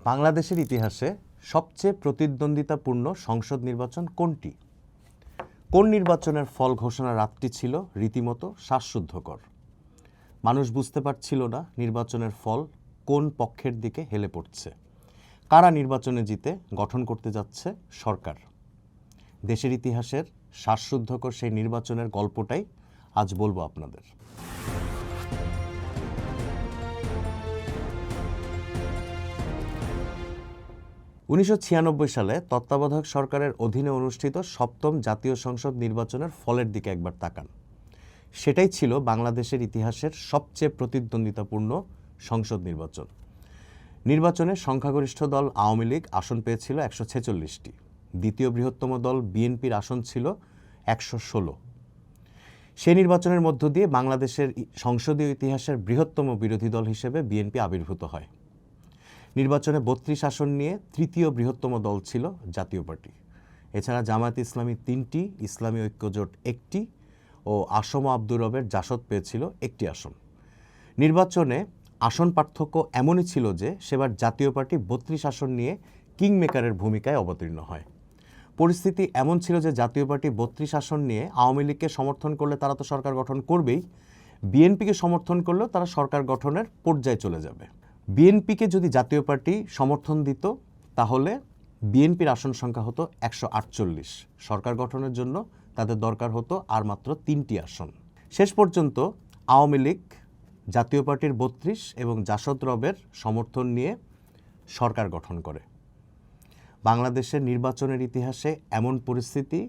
বাংলাদেশের ইতিহাসে সবচেয়ে প্রতিদ্বন্দ্বিতাপূর্ণ সংসদ নির্বাচন কোনটি? কোন নির্বাচনের ফল ঘোষণার রাতটি ছিল রীতিমতো শ্বাসরুদ্ধকর? মানুষ বুঝতে পারছিল না নির্বাচনের ফল কোন পক্ষের দিকে হেলে পড়ছে। কারা নির্বাচনে জিতে গঠন করতে যাচ্ছে সরকার? দেশের ইতিহাসের শ্বাসরুদ্ধকর সেই নির্বাচনের গল্পটাই আজ বলবো আপনাদের। 1996 সালে তত্ত্বাবধায়ক সরকারের অধীনে অনুষ্ঠিত সপ্তম জাতীয় সংসদ নির্বাচনের ফলের দিকে একবার তাকান। সেটাই ছিল বাংলাদেশের ইতিহাসের সবচেয়ে প্রতিদ্বন্দ্বিতাপূর্ণ সংসদ নির্বাচন। নির্বাচনে সংখ্যাগরিষ্ঠ দল আওয়ামী লীগ আসন পেয়েছিল 146টি। দ্বিতীয় বৃহত্তম দল বিএনপির আসন ছিল 116। সেই নির্বাচনের মধ্য দিয়ে বাংলাদেশের সংসদীয় ইতিহাসের বৃহত্তম বিরোধী দল হিসেবে বিএনপি আবির্ভূত হয়। নির্বাচনে 32 আসন নিয়ে তৃতীয় বৃহত্তম দল ছিল জাতীয় পার্টি। এছাড়া জামায়াত ইসলামী 3টি, ইসলামী ঐক্যজোট 1টি ও আসম আব্দুর রবের জাসদ পেয়েছিল 1টি আসন। নির্বাচনে আসন পার্থক্য এমনই ছিল যে সেবার জাতীয় পার্টি 32 আসন নিয়ে কিংমেকারের ভূমিকায় অবতীর্ণ হয়। পরিস্থিতি এমন ছিল যে জাতীয় পার্টি 32 আসন নিয়ে আওয়ামী লীগকে সমর্থন করলে তারা তো সরকার গঠন করবেই, বিএনপিকে সমর্থন করলেও তারা সরকার গঠনের পর্যায়ে চলে যাবে। বিএনপিকে যদি জাতীয় পার্টি সমর্থন দিত তাহলে বিএনপির আসন সংখ্যা হতো 148। সরকার গঠনের জন্য তাদের দরকার হতো আর মাত্র 3টি আসন। শেষ পর্যন্ত আওয়ামী লীগ জাতীয় পার্টির 32 এবং জাসদ রবের সমর্থন নিয়ে সরকার গঠন করে। বাংলাদেশের নির্বাচনের ইতিহাসে এমন পরিস্থিতি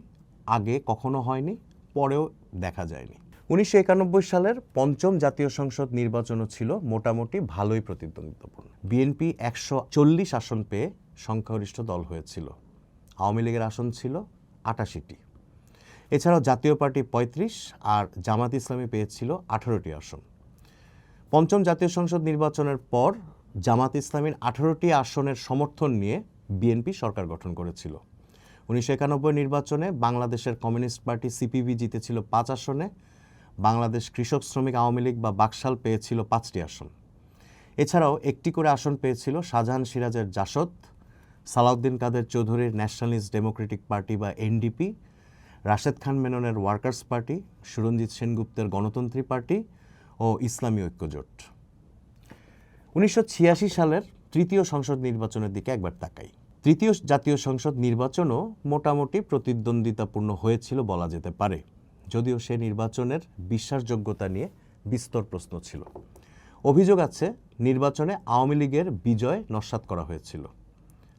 আগে কখনো হয়নি, পরেও দেখা যায়নি। 1991 সালের পঞ্চম জাতীয় সংসদ নির্বাচনও ছিল মোটামুটি ভালোই প্রতিদ্বন্দ্বিতাপূর্ণ। বিএনপি 140 আসন পেয়ে সংখ্যাগরিষ্ঠ দল হয়েছিল। আওয়ামী লীগের আসন ছিল 88টি। এছাড়াও জাতীয় পার্টি 35 আর জামাত ইসলামী পেয়েছিল 18টি আসন। পঞ্চম জাতীয় সংসদ নির্বাচনের পর জামাত ইসলামীর 18টি আসনের সমর্থন নিয়ে বিএনপি সরকার গঠন করেছিল। 1991 নির্বাচনে বাংলাদেশের কমিউনিস্ট পার্টি সিপিবি জিতেছিল 5 আসনে। বাংলাদেশ কৃষক শ্রমিক আওয়ামী লীগ বা বাকশাল পেয়েছিল 5টি আসন। এছাড়াও 1টি করে আসন পেয়েছিল শাহজাহান সিরাজের জাসদ, সালাউদ্দিন কাদের চৌধুরীর ন্যাশনালিস্ট ডেমোক্রেটিক পার্টি বা NDP, Rashed Khan মেননের workers party, Suranjit সেনগুপ্তের গণতন্ত্রী পার্টি ও ইসলামী ঐক্যজোট। 1986 সালের তৃতীয় সংসদ নির্বাচনের দিকে একবার তাকাই। তৃতীয় জাতীয় সংসদ নির্বাচনও মোটামুটি প্রতিদ্বন্দ্বিতাপূর্ণ হয়েছিল বলা যেতে পারে, যদিও সে নির্বাচনের বিশ্বাসযোগ্যতা নিয়ে বিস্তর প্রশ্ন ছিল। অভিযোগ আছে নির্বাচনে আওয়ামী লীগের বিজয় নস্যাৎ করা হয়েছিল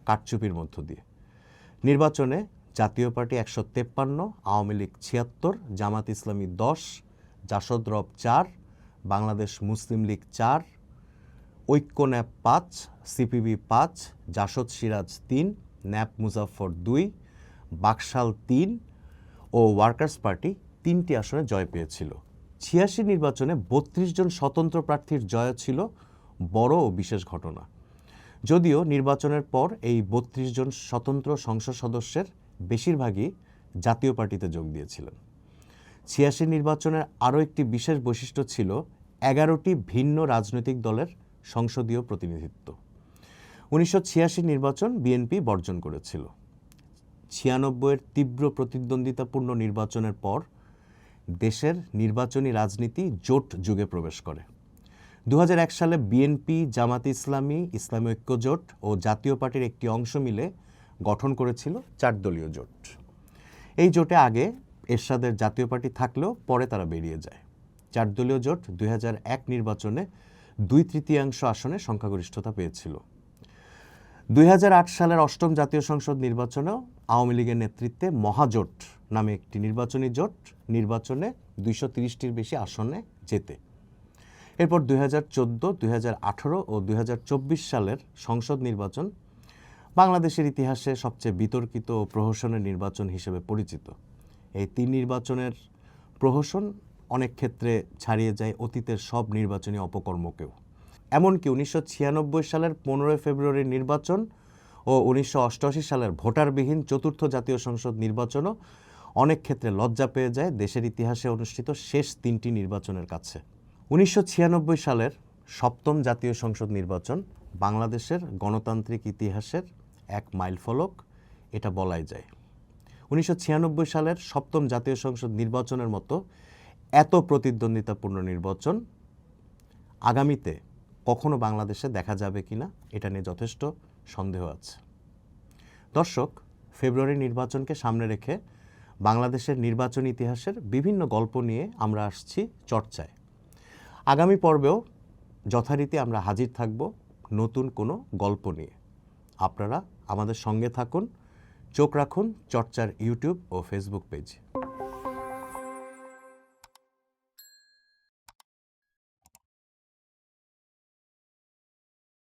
কারচুপির মধ্য দিয়ে। নির্বাচনে জাতীয় পার্টি 153, আওয়ামী লীগ 76, জামাত ইসলামী 10, জাসদ রব 4, বাংলাদেশ মুসলিম লীগ 4, ঐক্য ন্যাপ 5, সিপিবি 5, জাসদ সিরাজ 3, ন্যাপ মুজাফফর 2, বাকশাল 3 ও ওয়ার্কার্স পার্টি 3টি আসনে জয় পেয়েছিল। 86 নির্বাচনে 32 জন স্বতন্ত্র প্রার্থীর জয় ছিল বড় ও বিশেষ ঘটনা। যদিও নির্বাচনের পর এই 32 জন স্বতন্ত্র সংসদ সদস্যের বেশিরভাগই জাতীয় পার্টিতে যোগ দিয়েছিলেন। 86 নির্বাচনের আরও একটি বিশেষ বৈশিষ্ট্য ছিল 11টি ভিন্ন রাজনৈতিক দলের সংসদীয় প্রতিনিধিত্ব। 1986 নির্বাচন বিএনপি বর্জন করেছিল। 96-এর তীব্র প্রতিদ্বন্দ্বিতাপূর্ণ নির্বাচনের পর দেশের নির্বাচনী রাজনীতি জোট যুগে প্রবেশ করে। 2001 সালে বিএনপি, জামাত ইসলামী, ইসলামী ঐক্যজোট ও জাতীয় পার্টির একটি অংশ মিলে গঠন করেছিল 4 দলীয় জোট। এই জোটে আগে এরশাদের জাতীয় পার্টি থাকলেও পরে তারা বেরিয়ে যায়। 4 দলীয় জোট 2001 নির্বাচনে 2/3 আসনে সংখ্যাগরিষ্ঠতা পেয়েছিল। 2008 সালের অষ্টম জাতীয় সংসদ নির্বাচনেও আওয়ামী লীগের নেতৃত্বে মহাজোট নামে একটি নির্বাচনী জোট নির্বাচনে 230টির বেশি আসনে জেতে। এরপর 2014, 2018 ও 2024 সালের সংসদ নির্বাচন বাংলাদেশের ইতিহাসে সবচেয়ে বিতর্কিত ও প্রহসনের নির্বাচন হিসেবে পরিচিত। এই 3 নির্বাচনের প্রহসন অনেক ক্ষেত্রে ছাড়িয়ে যায় অতীতের সব নির্বাচনী অপকর্মকেও। এমনকি 1996 সালের 15 ফেব্রুয়ারির নির্বাচন ও 1988 সালের ভোটারবিহীন চতুর্থ জাতীয় সংসদ নির্বাচনও অনেক ক্ষেত্রে লজ্জা পেয়ে যায় দেশের ইতিহাসে অনুষ্ঠিত শেষ 3টি নির্বাচনের কাছে। 1996 সালের সপ্তম জাতীয় সংসদ নির্বাচন বাংলাদেশের গণতান্ত্রিক ইতিহাসের এক মাইলফলক, এটা বলাই যায়। 1996 সালের সপ্তম জাতীয় সংসদ নির্বাচনের মতো এত প্রতিদ্বন্দ্বিতাপূর্ণ নির্বাচন আগামীতে কখনো বাংলাদেশে দেখা যাবে কিনা এটা নিয়ে যথেষ্ট সন্দেহ আছে। দর্শক, ফেব্রুয়ারি নির্বাচনকে সামনে রেখে বাংলাদেশের নির্বাচন ইতিহাসের বিভিন্ন গল্প নিয়ে আমরা আসছি চর্চায়। আগামী পর্বেও যথারীতি আমরা হাজির থাকব নতুন কোনো গল্প নিয়ে। আপনারা আমাদের সঙ্গে থাকুন, চোখ রাখুন চর্চার ইউটিউব ও ফেসবুক পেজে।